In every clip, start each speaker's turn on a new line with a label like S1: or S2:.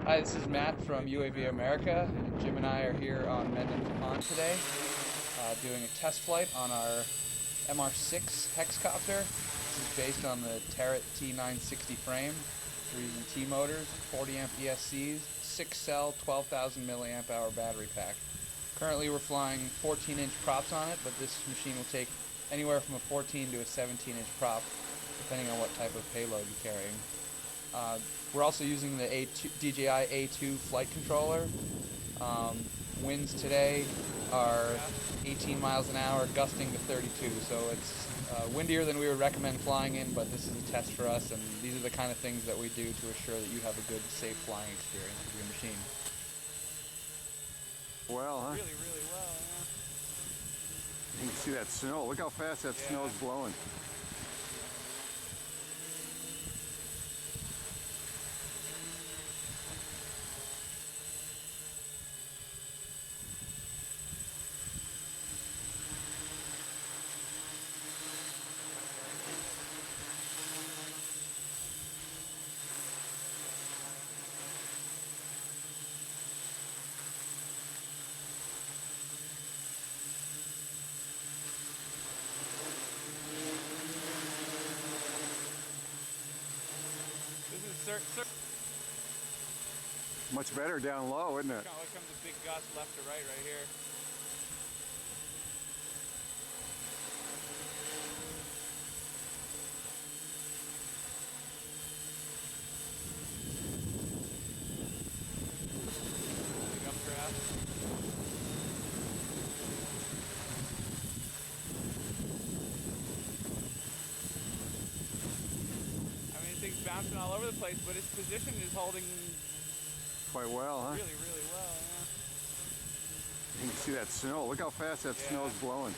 S1: Hi, this is Matt from UAV America. Jim and I are here on Mendon's Pond today, doing a test flight on our MR6 hexcopter. This is based on the Terrat T960 frame. We're using T motors, 40 amp ESCs, 6 cell, 12,000 milliamp hour battery pack. Currently we're flying 14-inch props on it, but this machine will take anywhere from a 14 to a 17-inch prop, depending on what type of payload you're carrying. We're also using the DJI A2 flight controller. Winds today are 18 miles an hour, gusting to 32, so it's windier than we would recommend flying in, but this is a test for us, and these are the kind of things that we do to assure that you have a good, safe flying experience with your machine.
S2: Well, huh?
S3: Really, really well, yeah.
S2: You can see that snow. Look how fast that snow's blowing.
S3: This is
S2: Much better down low, isn't it?
S3: Look comes a big gust left to right here. Big updraft. I mean, thing's bouncing all over the place, but its position is holding
S2: Quite well, huh?
S3: really, really well, yeah.
S2: You can see that snow. Look how fast that snow's blowing.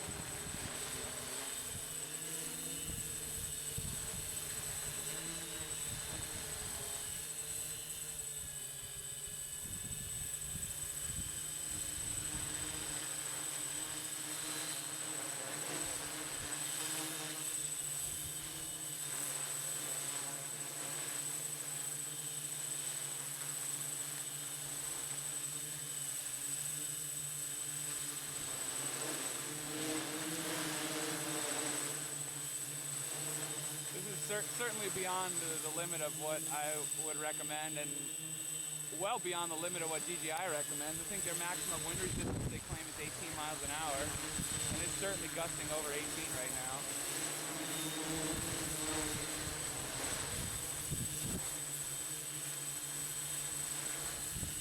S3: This is certainly beyond the limit of what I would recommend, and well beyond the limit of what DJI recommends. I think their maximum wind resistance they claim is 18 miles an hour, and it's certainly gusting over 18 right now.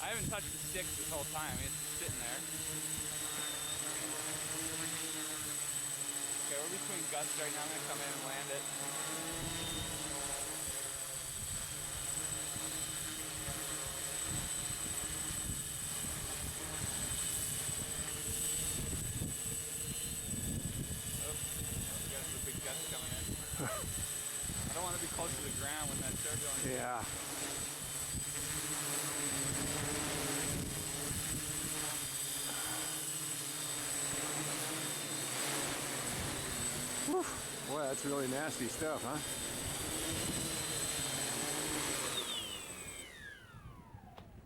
S3: I haven't touched the sticks this whole time. It's just sitting there. Okay, we're between gusts right now. I'm gonna come in and land it. I don't want to be close to the ground when that turbulence.
S2: Yeah. Whew. Boy, that's really nasty stuff, huh?